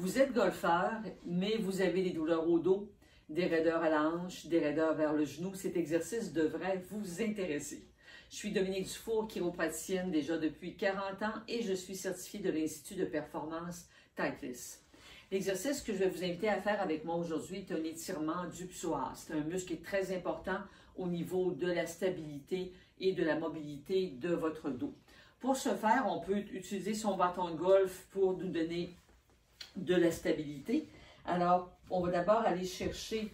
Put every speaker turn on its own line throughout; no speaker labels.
Vous êtes golfeur, mais vous avez des douleurs au dos, des raideurs à la hanche, des raideurs vers le genou. Cet exercice devrait vous intéresser. Je suis Dominique Dufour, chiropraticienne déjà depuis 40 ans et je suis certifiée de l'Institut de performance Titleist. L'exercice que je vais vous inviter à faire avec moi aujourd'hui est un étirement du psoas. C'est un muscle qui est très important au niveau de la stabilité et de la mobilité de votre dos. Pour ce faire, on peut utiliser son bâton de golf pour nous donner de la stabilité. Alors, on va d'abord aller chercher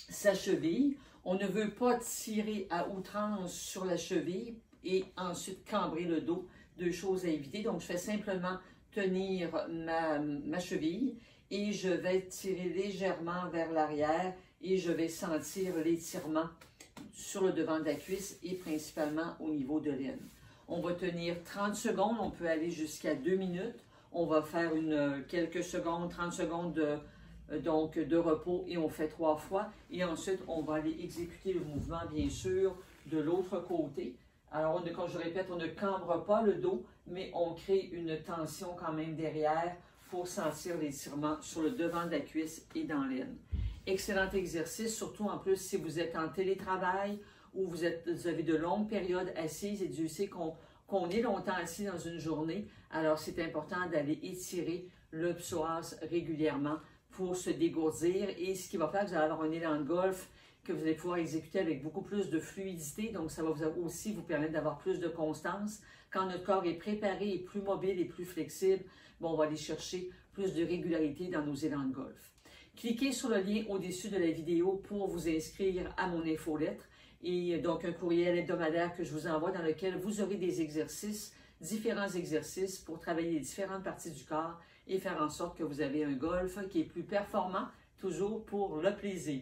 sa cheville. On ne veut pas tirer à outrance sur la cheville et ensuite cambrer le dos. Deux choses à éviter. Donc, je fais simplement tenir ma cheville et je vais tirer légèrement vers l'arrière et je vais sentir l'étirement sur le devant de la cuisse et principalement au niveau de l'aine. On va tenir 30 secondes, on peut aller jusqu'à 2 minutes. On va faire quelques secondes, 30 secondes de repos et on fait 3 fois. Et ensuite, on va aller exécuter le mouvement, bien sûr, de l'autre côté. Alors, comme je répète, on ne cambre pas le dos, mais on crée une tension quand même derrière pour sentir l'étirement sur le devant de la cuisse et dans l'aine. Excellent exercice, surtout en plus si vous êtes en télétravail ou vous avez de longues périodes assises et Dieu sait qu'on est longtemps assis dans une journée. Alors, c'est important d'aller étirer le psoas régulièrement pour se dégourdir et ce qui va faire que vous allez avoir un élan de golf que vous allez pouvoir exécuter avec beaucoup plus de fluidité. Donc, ça va aussi vous permettre d'avoir plus de constance. Quand notre corps est préparé et plus mobile et plus flexible, bon, on va aller chercher plus de régularité dans nos élans de golf. Cliquez sur le lien au-dessus de la vidéo pour vous inscrire à mon infolettre et donc un courriel hebdomadaire que je vous envoie dans lequel vous aurez des exercices, différents exercices pour travailler les différentes parties du corps et faire en sorte que vous avez un golf qui est plus performant, toujours pour le plaisir.